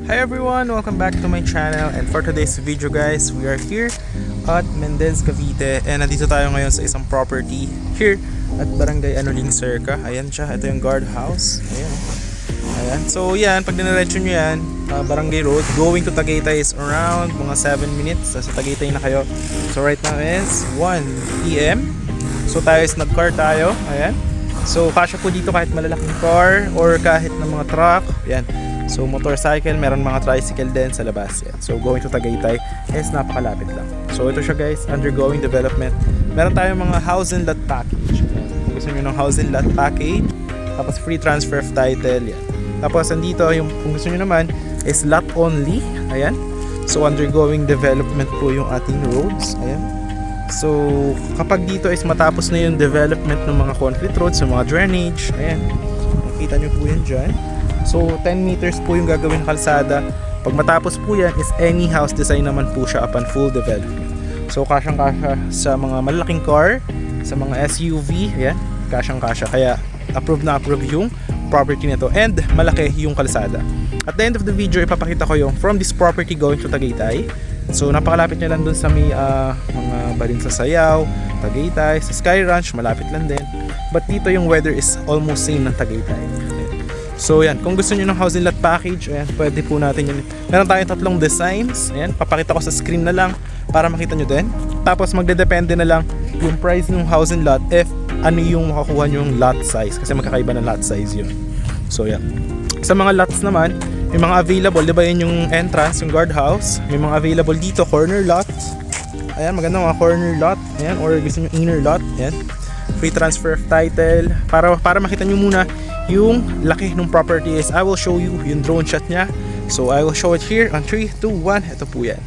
Hi everyone! Welcome back to my channel, and for today's video guys, we are here at Mendez, Cavite, and nandito tayo ngayon sa isang property here at Barangay Anuling Circa. Ayan siya, ito yung guardhouse. Ayan. Ayan. So yan, pag diniretso nyo yan, Barangay Road, going to Tagaytay is around mga 7 minutes. Sa Tagaytay na kayo. So right now is 1 PM. So tayo is nag-car tayo. Ayan. So kasya po dito kahit malalaking car or kahit ng mga truck. Ayan. So motorcycle, meron mga tricycle din sa labas. Yan. So going to Tagaytay is napakalapit lang. So ito siya guys, undergoing development. Meron tayong mga house and lot package. Yan. Kung gusto nyo ng house and lot package, tapos free transfer of title. Yan. Tapos andito, yung, kung gusto nyo naman, is lot only. Ayan. So undergoing development po yung ating roads. Ayan. So kapag dito is matapos na yung development ng mga concrete roads, so mga drainage. Ayan. Makita nyo po yan dyan. So 10 meters po yung gagawin kalsada. Pag matapos po yan is any house design naman po siya upon full development. So kasyang-kasya sa mga malaking car, sa mga SUV, yan, kasyang-kasya. Kaya approve na approve yung property nito and malaki yung kalsada. At the end of the video, ipapakita ko yung from this property going to Tagaytay. So napakalapit niya lang dun sa may mga Balin sa Sayaw, Tagaytay, sa Sky Ranch, malapit lang din. But dito yung weather is almost same ng Tagaytay. So yan, kung gusto niyo ng housing lot package, ayan, pwede po natin yun. Meron tayong tatlong designs. Ayan, papakita ko sa screen na lang para makita nyo din. Tapos magdedepende na lang yung price ng housing lot if ano yung makakuha nyo yung lot size. Kasi magkakaiba ng lot size yun. So yan. Sa mga lots naman, may mga available. Diba yun yung entrance, yung guardhouse. May mga available dito, corner lot. Ayan, maganda mga corner lot. Ayan, or gusto nyo inner lot. Ayan. Free transfer of title. Para makita nyo muna yung laki ng property is I will show you yung drone shot niya. So I will show it here on 3, 2, 1. Ito po yan.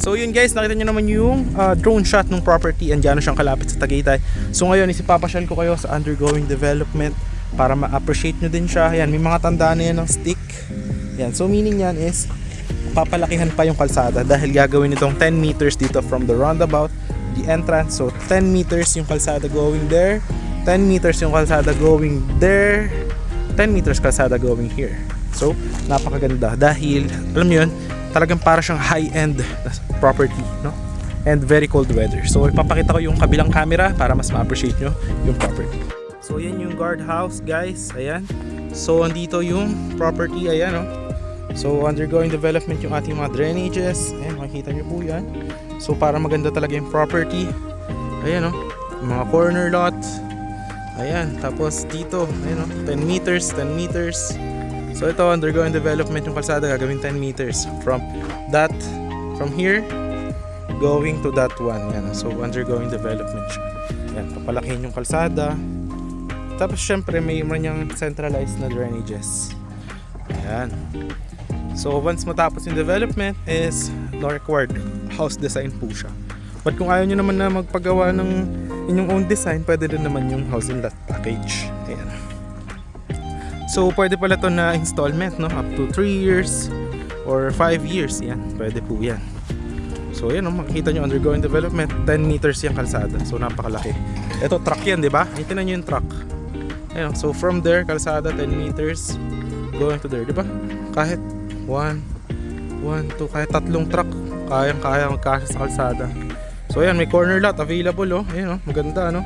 So yun guys, nakita nyo naman yung drone shot ng property and diyan siyang kalapit sa Tagaytay. So ngayon isipapasyal ko kayo sa undergoing development para ma-appreciate nyo din siya. Yan, may mga tanda na yan ng stick. Yan, so meaning yan is papalakihan pa yung kalsada dahil gagawin itong 10 meters dito from the roundabout, the entrance. So 10 meters yung kalsada going there, 10 meters yung kalsada going there, 10 meters kalsada going here. So napakaganda dahil alam nyo yun, talagang para siyang high-end property, no? And very cold weather. So ipapakita ko yung kabilang camera para mas ma-appreciate nyo yung property. So yan yung guardhouse guys, ayan. So andito yung property, ayan, no? So undergoing development yung ating mga drainages. Ayan, makikita nyo po yan. So para maganda talaga yung property. Ayan, no? Mga corner lot. Ayan, tapos dito, ayan, no? 10 meters, 10 meters. So ito, undergoing development yung kalsada, gagawin 10 meters from here going to that one. Yan. So undergoing development siya. Yan, papalakihin yung kalsada. Tapos syempre may yung centralized na drainages. Ayan. So once matapos yung development is no required house design po siya. But kung ayaw nyo naman na magpagawa ng inyong own design, pwede din naman yung house and lot package. Ayan. So pwede pala to na installment, no? Up to 3 years or 5 years. Yan, pwede po yan. So yan, no? Makikita nyo undergoing development, 10 meters yung kalsada. So napakalaki. Ito truck yan, di ba? Itinan nyo yung truck. Ayan, so from there, kalsada 10 meters going to there, di ba? Kahit 1, 2, kahit tatlong truck kaya magkasya sa kalsada. So ayan, may corner lot available, oh. Ayan, oh, maganda, no?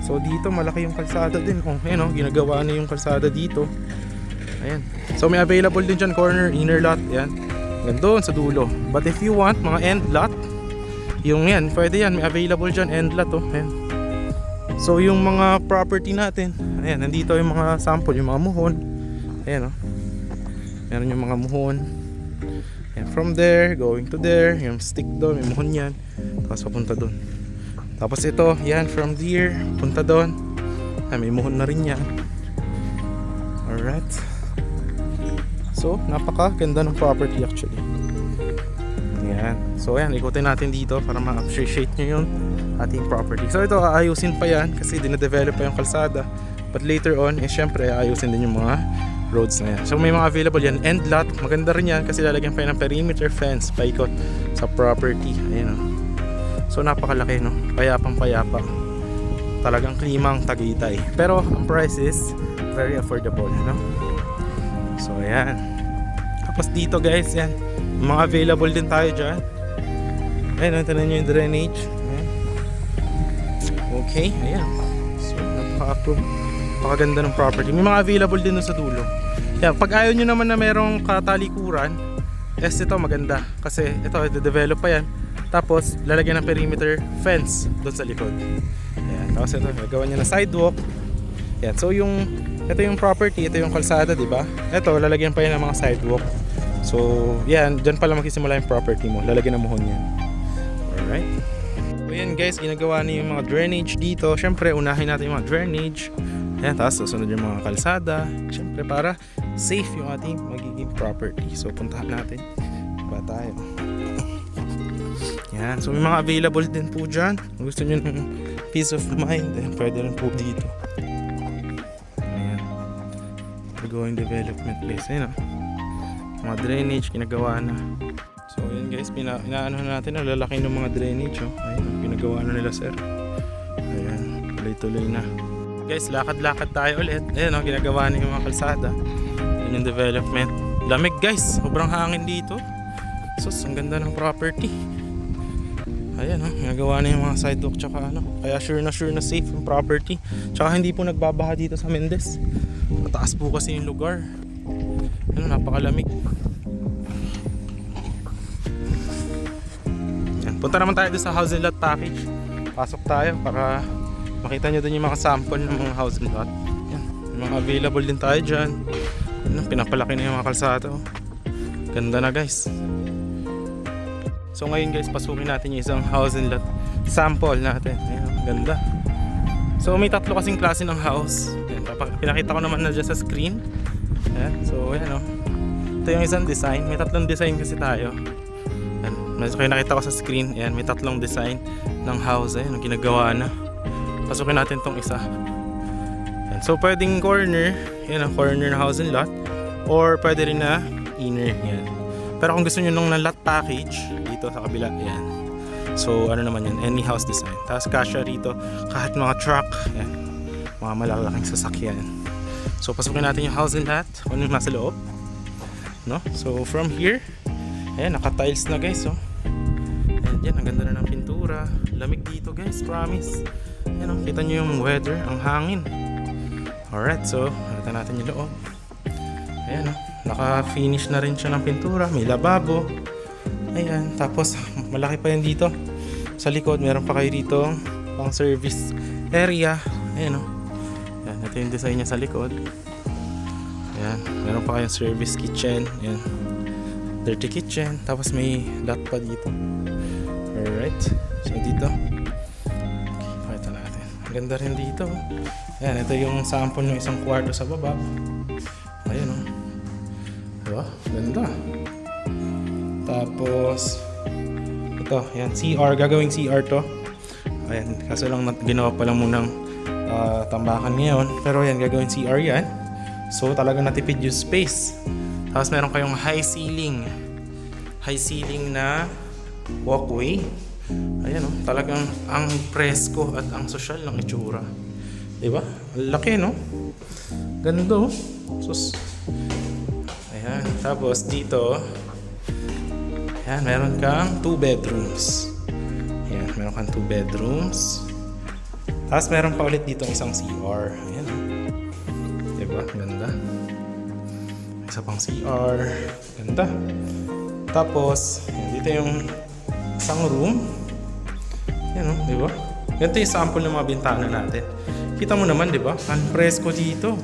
So dito malaki yung kalsada din. Oh, ayan, oh, ginagawa na yung kalsada dito. Ayan. So may available din dyan corner, inner lot. Ayan. hanggang doon sa dulo. But if you want mga end lot, yung yan, pwede yan, may available dyan end lot, oh. Ayan. So yung mga property natin, ayan, nandito yung mga sample, yung mga muhon. Ayan, oh. Meron yung mga muhon. Ayan, from there, going to there, yung stick doon, may muhon yan. Tapos papunta doon. Tapos ito, yan, from there, punta doon. Ay, may muhon na rin yan. Alright. So, napakaganda ng property actually. Ayan. So, ayan, ikutin natin dito para ma-appreciate nyo yung ating property. So, ito, aayusin pa yan kasi dinadevelop pa yung kalsada. But later on, syempre, aayusin din yung mga roads na yan. So, may mga available yan. End lot, maganda rin yan kasi lalagyan pa yan ng perimeter fence paikot sa property. Ayan, oh. So, napakalaki, no? Payapang-payapa. Talagang klimang Tagaytay. Pero, ang price is very affordable, no? So, ayan. Tapos dito, guys, yan. Mga available din tayo dyan. Ayan, tignan nyo yung drainage. Ayan. Okay, ayan. So, napakaganda ng property. May mga available din sa dulo. Yeah, pag ayaw nyo naman na merong katalikuran, ito maganda. Kasi ito, i-develop pa yan. Tapos, lalagyan ng perimeter fence doon sa likod. Ayan. Tapos ito, gagawa nyo na sidewalk. Ayan. So, ito yung property, ito yung kalsada, di ba? Ito, lalagyan pa yan ng mga sidewalk. So, yan, dyan pala magsisimula yung property mo. Lalagyan ng muhon yan. Alright. So, yan guys, ginagawa na yung mga drainage dito. Siyempre, unahin natin yung mga drainage. Ayan, tapos susunod yung mga kalsada. Siyempre, para safe yung ating magiging property. So, puntahan natin. Ba tayo? Yan. So, may mga available din po dyan. Kung gusto nyo ng peace of mind, pwede rin po dito. Ayan. Going development place. Ayan, oh. Mga drainage, ginagawa na. So, ayan guys, inaano na natin. Lalaki ng mga drainage, oh. Ayan, oh. Ginagawa na nila, sir. Ayan. Tuloy-tuloy na. Guys, lakad-lakad tayo ulit. Ayan, oh. Ginagawa na yung mga kalsada. Ayan yung development. Lamig, guys. Sobrang hangin dito. Sus, ang ganda ng property. Ayan, oh, nagawa na yung mga sidewalk tsaka ano. Kaya sure na safe yung property. Tsaka hindi po nagbabaha dito sa Mendez. Mataas po kasi yung lugar. Ano, napakalamig. Ayan, punta naman tayo doon sa house and lot package. Pasok tayo para makita nyo doon yung mga sample ng mga house and lot. Ayan, yung mga available din tayo dyan. Ayan, pinapalaki na yung mga kalsada, oh. Ganda na, guys. So ngayon guys, pasukin natin yung isang house and lot sample natin. Ayan, ganda. So may tatlo kasing klase ng house. Ayan, pinakita ko naman na dyan sa screen. Ayan, so ayan, oh. Ito yung isang design. May tatlong design kasi tayo. Ayan, kaya nakita ko sa screen. Ayan, may tatlong design ng house. Ayan, ginagawa na. Pasukin natin tong isa. Ayan, so pwedeng corner. Ayan, corner na house and lot. Or pwede rin na inner. Ayan. Pero kung gusto nyo nung lot package, dito sa kabila, yan. So, ano naman yan, any house design. Tapos kasya rito, kahit mga truck, yan. Mga malalaking sasakyan. So, pasukin natin yung house and lot, kung ano yung nasa loob. No? So, from here, ayan, naka-tiles na guys, oh. Ayan, yan, ang ganda na ng pintura. Lamig dito guys, promise. Ayan, oh, kita nyo yung weather, ang hangin. Alright, so, nakita natin yung loob. Ayan, oh. Naka-finish na rin siya ng pintura. May lababo. Ayan. Tapos, malaki pa yan dito. Sa likod, meron pa kayo dito pang service area. Ayan, o. Ayan. Ito yung design niya sa likod. Ayan. Meron pa kayong service kitchen. Ayan. Dirty kitchen. Tapos, may lot pa dito. Alright. So, dito. Okay, pakita natin. Ganda rin dito. Ayan. Ito yung sample ng isang kwarto sa baba. Ayan, o. Diba? Ganda. Tapos ito, yan, CR, gagawing CR to. Ayan, kaso lang ginawa pa lang munang tambakan ngayon. Pero yan, gagawing CR yan. So talagang natipid yung space. Tapos meron kayong high ceiling na walkway. Ayan, oh, talagang ang presko at ang social ng itsura. Diba? Ang laki, no? Ganda, oh. Sus. Ayan, tapos dito, ayan, meron kang 2 bedrooms. Ayan, meron kang 2 bedrooms. Tapos meron pa ulit dito isang CR. Ayan, diba? Ganda. Isa pang CR. Ganda. Tapos, yan, dito yung isang room. Yan o, di ba? Ganito yung sample ng mga bintana natin. Kita mo naman, di ba? Ang presko dito.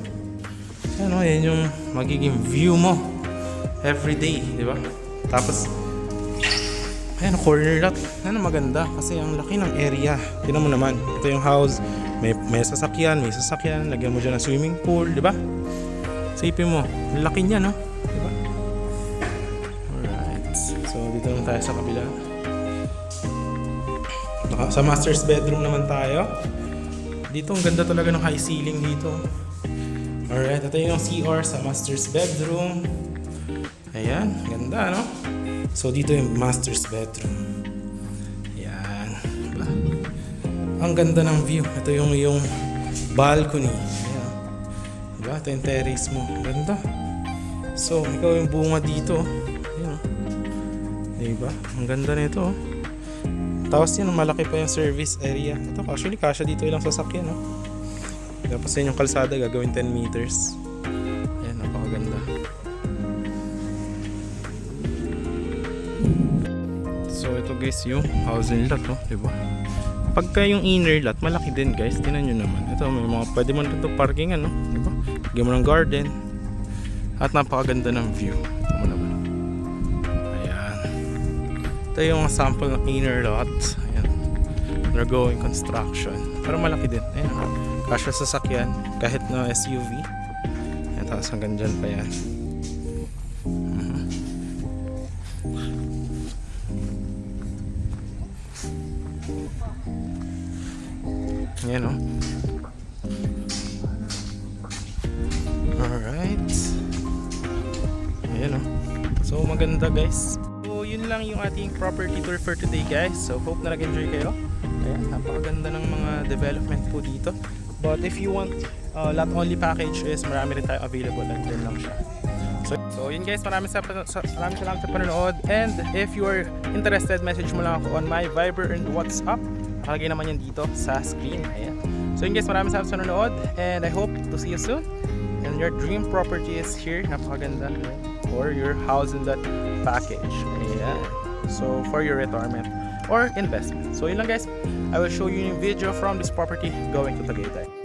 Yan o, yan yung magiging view mo everyday, di ba? Tapos, ayan, corner lot. Ano maganda kasi ang laki ng area. Tingnan mo naman. Ito yung house. May sasakyan. Lagyan mo dyan ng swimming pool, di ba? Isipin mo, ang laki niya, no? Di ba? Alright. So, dito naman tayo sa kabila. Sa master's bedroom naman tayo. Dito, ang ganda talaga ng high ceiling dito. Alright. Ito yung CR sa master's bedroom. Ayan. Ganda, no? So, dito yung master's bedroom. Ayan. Diba? Ang ganda ng view. Ito yung balcony. Ayan. Diba? Ito yung terrace mo. Ganda. So, ikaw yung bunga dito. Ayan. Diba? Ang ganda nito. Tapos yan, malaki pa yung service area. Ito, actually, kasya dito ilang sasakyan. No? Tapos yan yung kalsada, gagawin 10 meters. Ayan, napakaganda. So ito guys yung housing lot, diba? Pagka yung inner lot, malaki din guys. Tingnan nyo naman. Ito may mga pwede mo dito parking, diba? Lagyan mo ng garden. At napakaganda ng view. Ito mo naman. Ayan. Ito yung mga sample ng inner lot. Ayan. Undergoing construction. Pero malaki din. Ayan. Kasya sasakyan. Kahit na SUV. Ayan. Tapos hanggang dyan pa yan. Ayan o. Alright. Ayan o. So maganda guys. So yun lang yung ating property tour for today guys. So hope na nag-enjoy kayo. Ayan, napakaganda ng mga development po dito. But if you want lot only package is marami rin tayo available at din lang siya. So yun guys, maraming salamat sa panonood. And if you are interested, message mo lang ako on my Viber and WhatsApp. Nakalagay naman yan dito sa screen. Ayan. So yun guys, maraming salamat sa panonood. And I hope to see you soon. And your dream property is here. Napakaganda. Or your house in that package. Ayan. So for your retirement or investment. So yun lang guys. I will show you a video from this property going to Tagaytay.